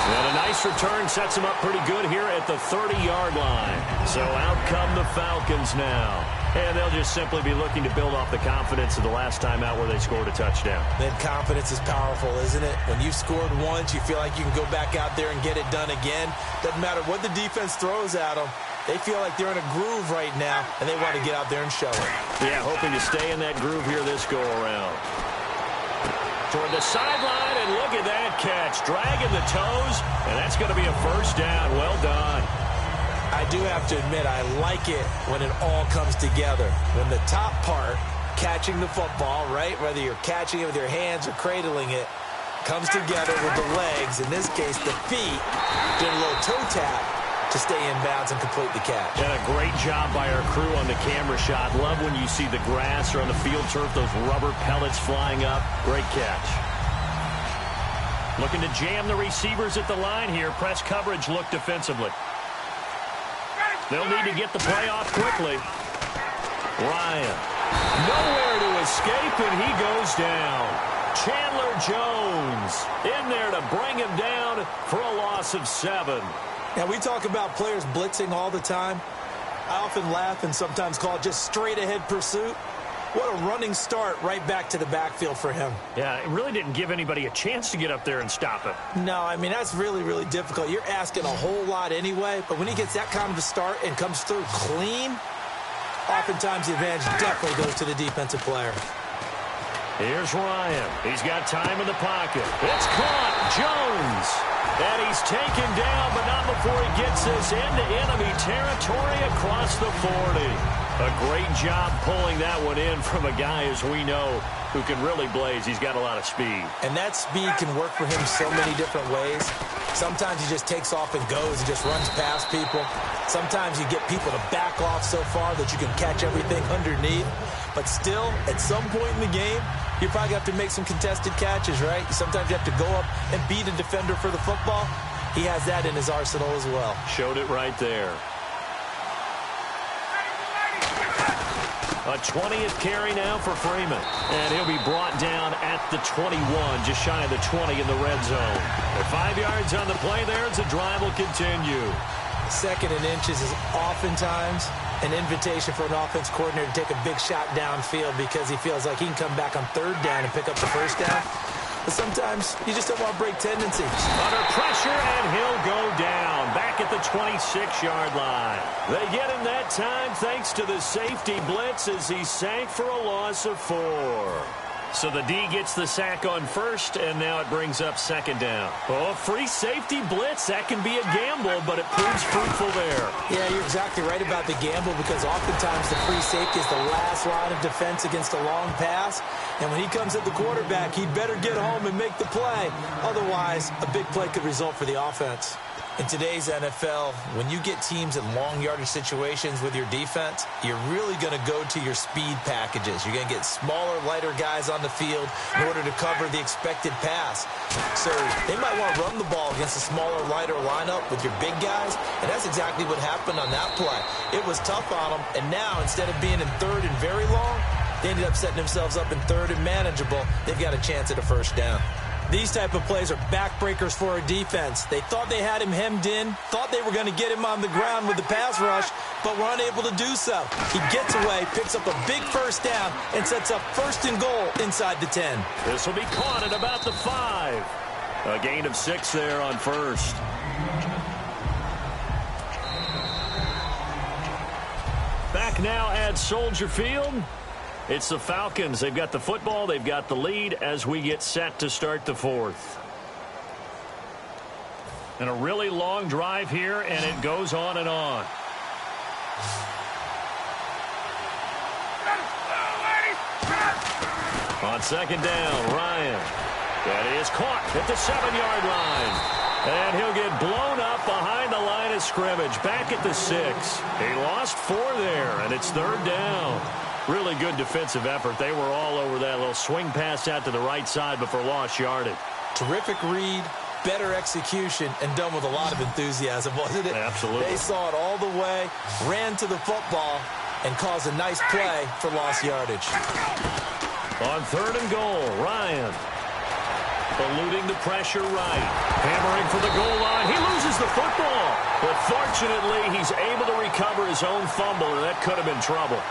And a nice return sets him up pretty good here at the 30-yard line. So out come the Falcons now. And they'll just simply be looking to build off the confidence of the last time out where they scored a touchdown. Then confidence is powerful, isn't it? When you've scored once, you feel like you can go back out there and get it done again. Doesn't matter what the defense throws at them. They feel like they're in a groove right now, and they want to get out there and show it. Yeah, hoping to stay in that groove here this go-around. Toward the sideline, and look at that catch. Dragging the toes, and that's going to be a first down. Well done. I do have to admit, I like it when it all comes together. When the top part, catching the football, right, whether you're catching it with your hands or cradling it, comes together with the legs, in this case the feet, doing a little toe tap to stay in bounds and complete the catch. And a great job by our crew on the camera shot. Love when you see the grass or on the field turf, those rubber pellets flying up. Great catch. Looking to jam the receivers at the line here. Press coverage look defensively. They'll need to get the play off quickly. Ryan. Nowhere to escape, and he goes down. Chandler Jones in there to bring him down for a loss of 7. Now, we talk about players blitzing all the time. I often laugh and sometimes call it just straight-ahead pursuit. What a running start right back to the backfield for him. Yeah, it really didn't give anybody a chance to get up there and stop him. No, I mean, that's really, really difficult. You're asking a whole lot anyway, but when he gets that kind of a start and comes through clean, oftentimes the advantage definitely goes to the defensive player. Here's Ryan. He's got time in the pocket. It's caught. Jones. And he's taken down, but not before he gets this into enemy territory across the 40. A great job pulling that one in from a guy, as we know, who can really blaze. He's got a lot of speed. And that speed can work for him so many different ways. Sometimes he just takes off and goes and just runs past people. Sometimes you get people to back off so far that you can catch everything underneath. But still, at some point in the game, you probably have to make some contested catches, right? Sometimes you have to go up and beat a defender for the football. He has that in his arsenal as well. Showed it right there. A 20th carry now for Freeman. And he'll be brought down at the 21, just shy of the 20 in the red zone. At 5 yards on the play there as the drive will continue. Second and inches is oftentimes an invitation for an offense coordinator to take a big shot downfield because he feels like he can come back on third down and pick up the first down. But sometimes you just don't want to break tendencies. Under pressure, and he'll go down back at the 26-yard line. They get him that time thanks to the safety blitz as he sank for a loss of 4. So the D gets the sack on first, and now it brings up second down. Oh, free safety blitz. That can be a gamble, but it proves fruitful there. Yeah, you're exactly right about the gamble because oftentimes the free safety is the last line of defense against a long pass. And when he comes at the quarterback, he'd better get home and make the play. Otherwise, a big play could result for the offense. In today's NFL, when you get teams in long yardage situations with your defense, you're really going to go to your speed packages. You're going to get smaller, lighter guys on the field in order to cover the expected pass. So they might want to run the ball against a smaller, lighter lineup with your big guys, and that's exactly what happened on that play. It was tough on them, and now instead of being in third and very long, they ended up setting themselves up in third and manageable. They've got a chance at a first down. These type of plays are backbreakers for a defense. They thought they had him hemmed in, thought they were going to get him on the ground with the pass rush, but were unable to do so. He gets away, picks up a big first down, and sets up first and goal inside the 10. This will be caught at about the 5. A gain of 6 there on first. Back now at Soldier Field. It's the Falcons. They've got the football. They've got the lead as we get set to start the 4th. And a really long drive here, and it goes on and on. On second down, Ryan. That is caught at the 7-yard line. And he'll get blown up behind the line of scrimmage. Back at the 6. He lost 4 there, and it's third down. Really good defensive effort. They were all over that little swing pass out to the right side before lost yardage. Terrific read, better execution, and done with a lot of enthusiasm, wasn't it? Absolutely. They saw it all the way, ran to the football, and caused a nice play for lost yardage. On third and goal, Ryan. Eluding the pressure right. Hammering for the goal line. He loses the football. But fortunately, he's able to recover his own fumble, and that could have been trouble.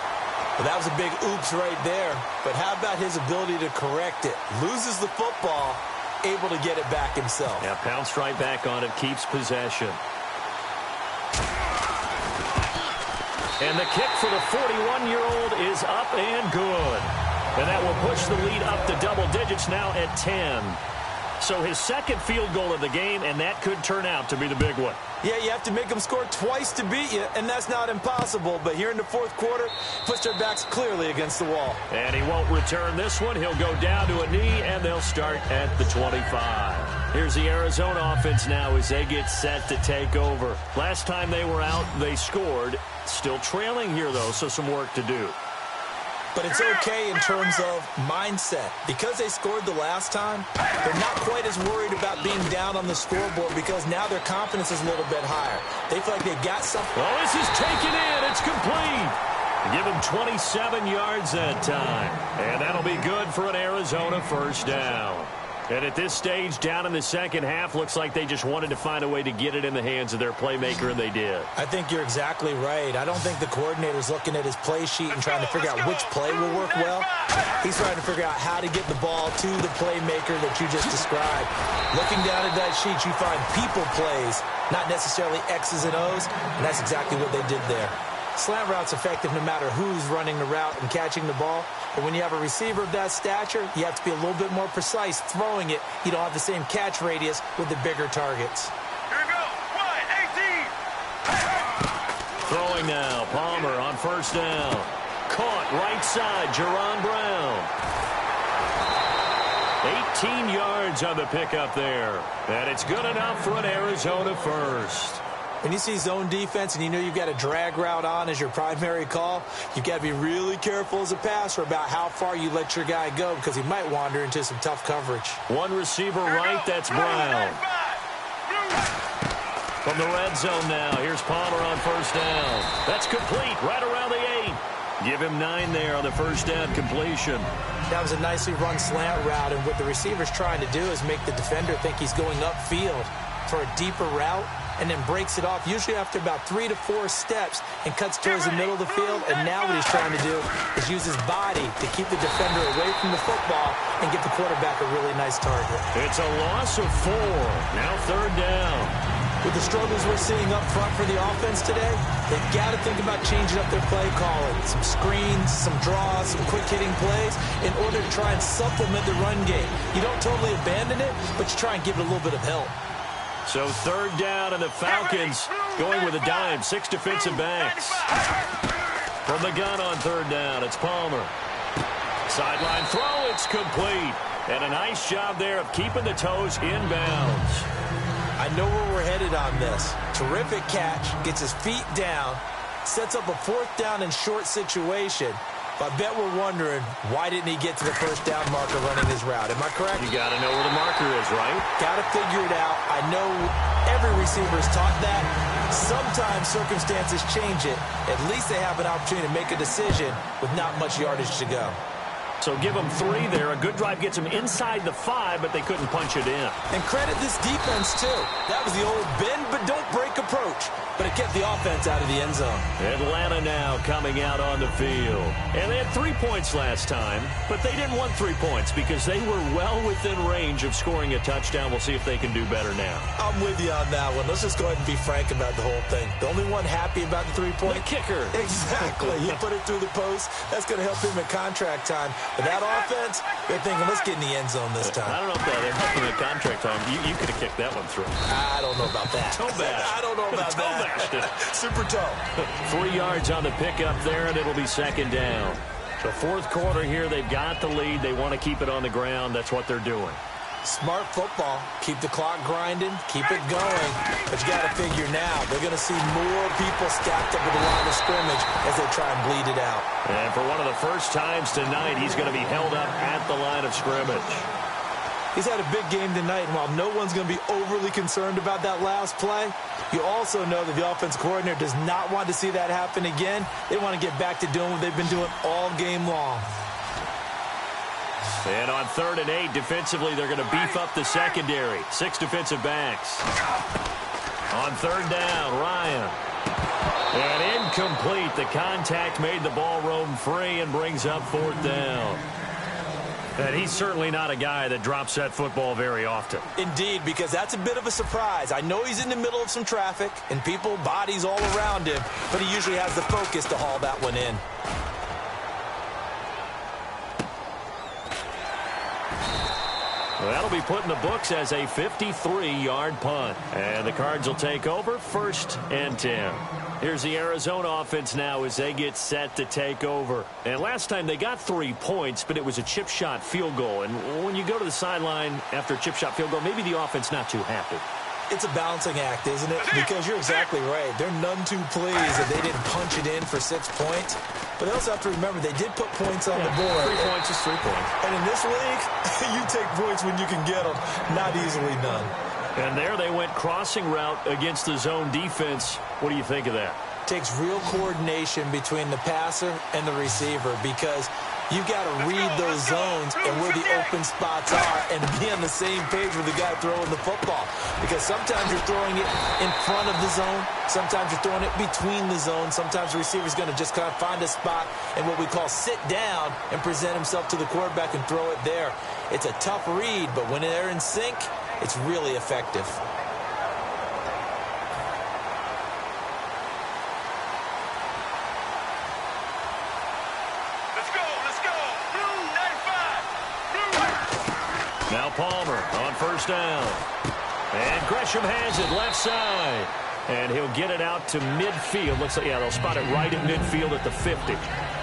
Well, that was a big oops right there. But how about his ability to correct it? Loses the football, able to get it back himself. Yeah, pounced right back on it, keeps possession. And the kick for the 41-year-old is up and good. And that will push the lead up to double digits now at 10. So his second field goal of the game, and that could turn out to be the big one. Yeah, you have to make them score twice to beat you, and that's not impossible. But here in the fourth quarter, puts their backs clearly against the wall. And he won't return this one. He'll go down to a knee, and they'll start at the 25. Here's the Arizona offense now as they get set to take over. Last time they were out, they scored. Still trailing here, though, so some work to do. But it's okay in terms of mindset. Because they scored the last time, they're not quite as worried about being down on the scoreboard because now their confidence is a little bit higher. They feel like they've got something. Oh, this is taken in. It's complete. Give him 27 yards that time. And that'll be good for an Arizona first down. And at this stage, down in the second half, looks like they just wanted to find a way to get it in the hands of their playmaker, and they did. I think you're exactly right. I don't think the coordinator's looking at his play sheet and trying to figure out which play will work well. He's trying to figure out how to get the ball to the playmaker that you just described. Looking down at that sheet, you find people plays, not necessarily X's and O's, and that's exactly what they did there. Slant route's effective no matter who's running the route and catching the ball. But when you have a receiver of that stature, you have to be a little bit more precise throwing it. You don't have the same catch radius with the bigger targets. Here we go. 1-18. Throwing now. Palmer on first down. Caught right side. Jerron Brown. 18 yards on the pickup there. And it's good enough for an Arizona first. When you see zone defense and you know you've got a drag route on as your primary call, you've got to be really careful as a passer about how far you let your guy go because he might wander into some tough coverage. One receiver right, that's Brown. From the red zone now, here's Palmer on first down. That's complete, right around the 8. Give him 9 there on the first down completion. That was a nicely run slant route, and what the receiver's trying to do is make the defender think he's going upfield for a deeper route, and then breaks it off, usually after about 3 to 4 steps, and cuts towards the middle of the field. And now what he's trying to do is use his body to keep the defender away from the football and get the quarterback a really nice target. It's a loss of 4. Now third down. With the struggles we're seeing up front for the offense today, they've got to think about changing up their play calling. Some screens, some draws, some quick-hitting plays in order to try and supplement the run game. You don't totally abandon it, but you try and give it a little bit of help. So third down, and the Falcons going with a dime. 6 defensive backs. From the gun on third down, it's Palmer. Sideline throw, it's complete. And a nice job there of keeping the toes inbounds. I know where we're headed on this. Terrific catch, gets his feet down, sets up a fourth down and short situation. But I bet we're wondering, why didn't he get to the first down marker running his route? Am I correct? You got to know where the marker is, right? Got to figure it out. I know every receiver is taught that. Sometimes circumstances change it. At least they have an opportunity to make a decision with not much yardage to go. So give them 3 there. A good drive gets them inside the 5, but they couldn't punch it in. And credit this defense, too. That was the old bend but don't break approach. But it kept the offense out of the end zone. Atlanta now coming out on the field. And they had 3 points last time, but they didn't want 3 points because they were well within range of scoring a touchdown. We'll see if they can do better now. I'm with you on that one. Let's just go ahead and be frank about the whole thing. The only one happy about the 3-point? The kicker. Exactly. He put it through the post. That's going to help him in contract time. But that offense, they're thinking, let's get in the end zone this time. I don't know if they're helping in contract time. You could have kicked that one through. I don't know about that. Toe bash. I don't know about that. Super toe. 3 yards on the pickup there, and it'll be second down. The fourth quarter here, they've got the lead. They want to keep it on the ground. That's what they're doing. Smart football. Keep the clock grinding. Keep it going. But you got to figure now, they're going to see more people stacked up at the line of scrimmage as they try and bleed it out. And for one of the first times tonight, he's going to be held up at the line of scrimmage. He's had a big game tonight, and while no one's going to be overly concerned about that last play, you also know that the offense coordinator does not want to see that happen again. They want to get back to doing what they've been doing all game long. And on 3rd and 8, defensively, they're going to beef up the secondary. 6 defensive backs. On 3rd down, Ryan. And incomplete. The contact made the ball roam free and brings up 4th down. And he's certainly not a guy that drops that football very often. Indeed, because that's a bit of a surprise. I know he's in the middle of some traffic and people, bodies all around him, but he usually has the focus to haul that one in. Well, that'll be put in the books as a 53-yard punt. And the Cards will take over 1st and 10. Here's the Arizona offense now as they get set to take over. And last time they got 3 points, but it was a chip shot field goal. And when you go to the sideline after a chip shot field goal, maybe the offense not too happy. It's a balancing act, isn't it? Because you're exactly right. They're none too pleased that they didn't punch it in for 6 points. But they also have to remember they did put points on the board. 3 points is 3 points. And in this league, you take points when you can get them. Not easily done. And there they went crossing route against the zone defense. What do you think of that? Takes real coordination between the passer and the receiver because you've got to read those zones and where the open spots are and be on the same page with the guy throwing the football. Because sometimes you're throwing it in front of the zone. Sometimes you're throwing it between the zones. Sometimes the receiver's going to just kind of find a spot and what we call sit down and present himself to the quarterback and throw it there. It's a tough read, but when they're in sync, it's really effective. Now Palmer on 1st down. And Gresham has it left side. And he'll get it out to midfield. Looks like, yeah, they'll spot it right at midfield at the 50.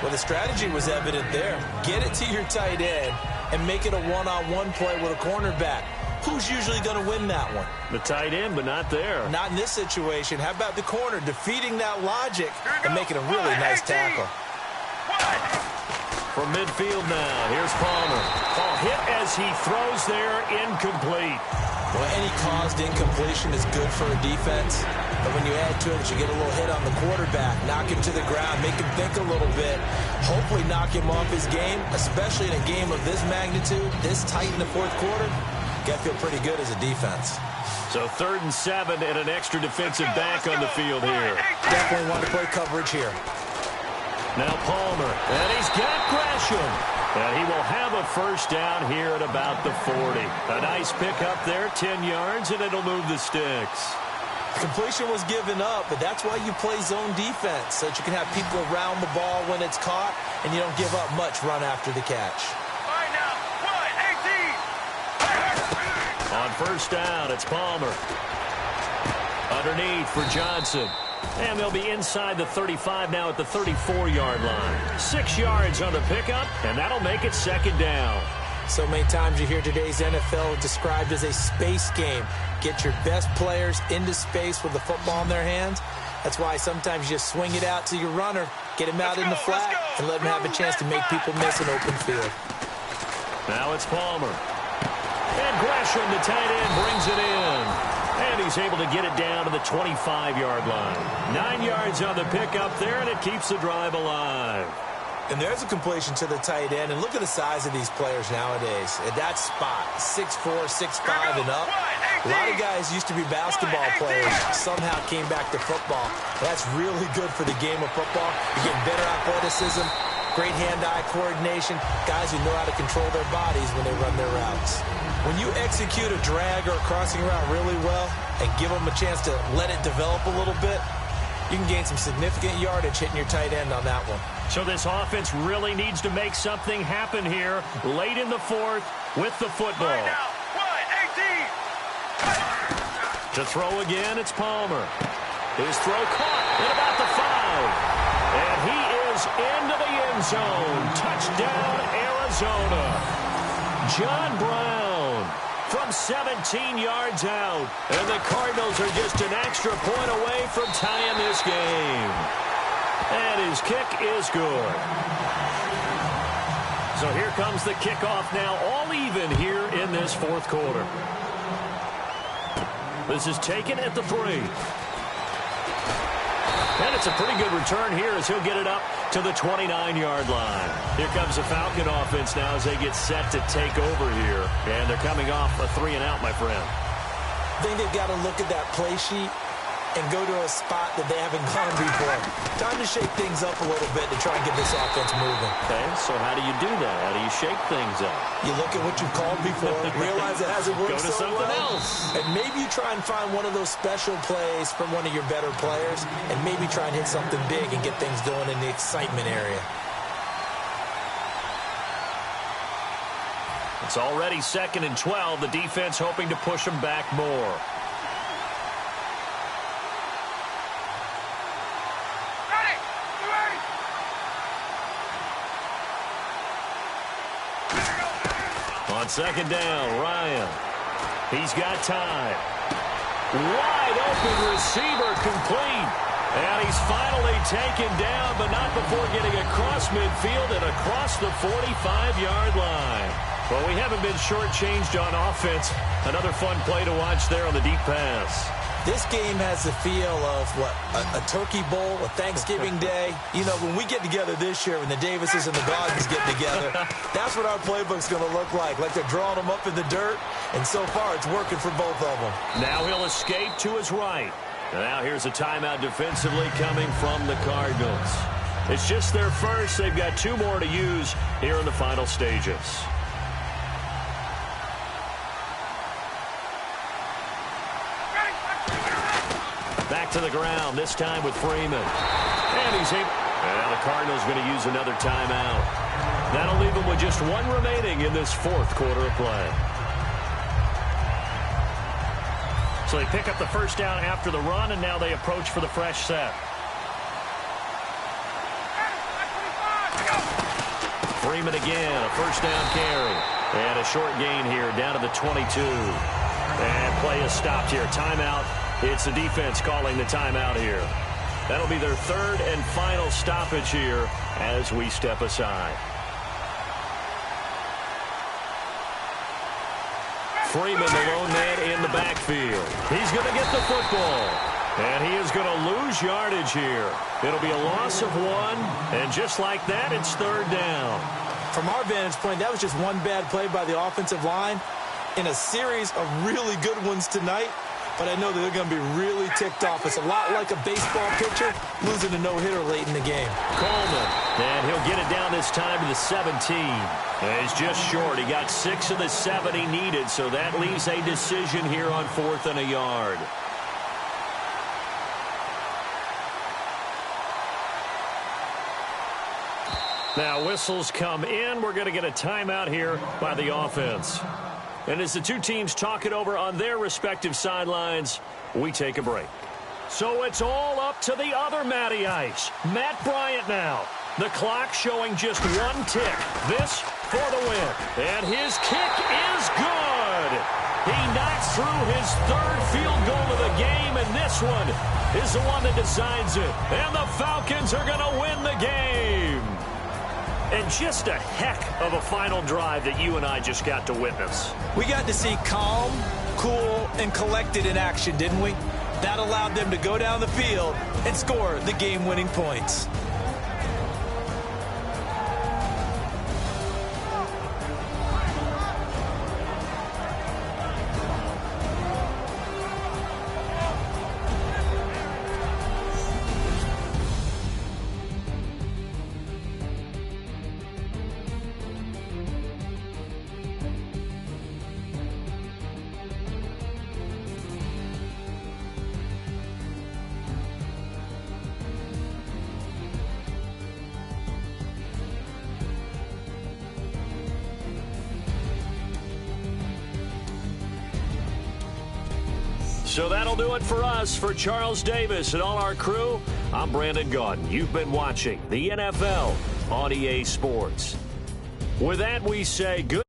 Well, the strategy was evident there. Get it to your tight end and make it a one-on-one play with a cornerback. who's usually going to win that one? The tight end, but not there. Not in this situation. How about the corner defeating that logic and making a really nice tackle? From midfield now, here's Palmer. Ball hit as he throws there, incomplete. Well, any caused incompletion is good for a defense. But when you add to it, you get a little hit on the quarterback, knock him to the ground, make him think a little bit, hopefully knock him off his game, especially in a game of this magnitude, this tight in the fourth quarter. Got to feel pretty good as a defense. So 3rd and 7 and an extra defensive back on the field here. Definitely want to play coverage here. Now Palmer, and he's got Gresham. And he will have a first down here at about the 40. A nice pick up there, 10 yards, and it'll move the sticks. Completion was given up, but that's why you play zone defense, so that you can have people around the ball when it's caught, and you don't give up much run after the catch. On first down, it's Palmer. Underneath for Johnson. And they'll be inside the 35 now at the 34-yard line. 6 yards on the pickup, and that'll make it 2nd down. So many times you hear today's NFL described as a space game. Get your best players into space with the football in their hands. That's why sometimes you just swing it out to your runner, get him out in the flat, and let him have a chance to make people miss an open field. Now it's Palmer. And Gresham, the tight end, brings it in. And he's able to get it down to the 25-yard line. 9 yards on the pickup there, and it keeps the drive alive. And there's a completion to the tight end. And look at the size of these players nowadays. At that spot, 6'4", 6'5", and up. A lot of guys used to be basketball players, somehow came back to football. That's really good for the game of football. You're getting better athleticism, great hand-eye coordination, guys who know how to control their bodies when they run their routes. When you execute a drag or a crossing route really well and give them a chance to let it develop a little bit, you can gain some significant yardage hitting your tight end on that one. So this offense really needs to make something happen here late in the 4th with the football. To throw again, it's Palmer. His throw caught at about the 5. And he is into the end zone. Touchdown, Arizona. John Brown from 17 yards out. And the Cardinals are just an extra point away from tying this game. And his kick is good. So here comes the kickoff now, all even here in this 4th quarter. This is taken at the 3. And it's a pretty good return here as he'll get it up to the 29-yard line. Here comes the Falcon offense now as they get set to take over here. And they're coming off a 3-and-out, my friend. I think they've got to look at that play sheet and go to a spot that they haven't gone before. Time to shake things up a little bit to try and get this offense moving. Okay, so how do you do that? How do you shake things up? You look at what you've called before, realize it hasn't worked Go to so something well, else. and maybe you try and find one of those special plays from one of your better players, and maybe try and hit something big and get things going in the excitement area. It's already 2nd and 12. The defense hoping to push them back more. On 2nd down, Ryan. He's got time. Wide open receiver complete. And he's finally taken down, but not before getting across midfield and across the 45-yard line. Well, we haven't been shortchanged on offense. Another fun play to watch there on the deep pass. This game has the feel of, what, a turkey bowl, a Thanksgiving day. You know, when we get together this year, when the Davises and the Goggins get together, that's what our playbook's going to look like. Like they're drawing them up in the dirt, and so far it's working for both of them. Now he'll escape to his right. And now here's a timeout defensively coming from the Cardinals. It's just their first. They've got 2 more to use here in the final stages. Back to the ground, this time with Freeman. And he's able. And now the Cardinals going to use another timeout. That'll leave them with just 1 remaining in this 4th quarter of play. So they pick up the first down after the run, and now they approach for the fresh set. Freeman again, a first down carry. And a short gain here down to the 22. And play is stopped here. Timeout. It's the defense calling the timeout here. That'll be their third and final stoppage here as we step aside. Freeman, the lone man in the backfield. He's going to get the football. And he is going to lose yardage here. It'll be a loss of 1. And just like that, it's third down. From our vantage point, that was just one bad play by the offensive line in a series of really good ones tonight. But I know that they're going to be really ticked off. It's a lot like a baseball pitcher losing a no-hitter late in the game. Coleman, and he'll get it down this time to the 17. And he's just short. He got 6 of the 7 he needed, so that leaves a decision here on 4th and a yard. Now whistles come in. We're going to get a timeout here by the offense. And as the two teams talk it over on their respective sidelines, we take a break. So it's all up to the other Matty Ice. Matt Bryant now. The clock showing just 1 tick. This for the win. And his kick is good. He knocks through his 3rd field goal of the game, and this one is the one that decides it. And the Falcons are going to win the game. And just a heck of a final drive that you and I just got to witness. We got to see calm, cool, and collected in action, didn't we? That allowed them to go down the field and score the game-winning points. So that'll do it for us. For Charles Davis and all our crew, I'm Brandon Gaudin. You've been watching the NFL on EA Sports. With that, we say good.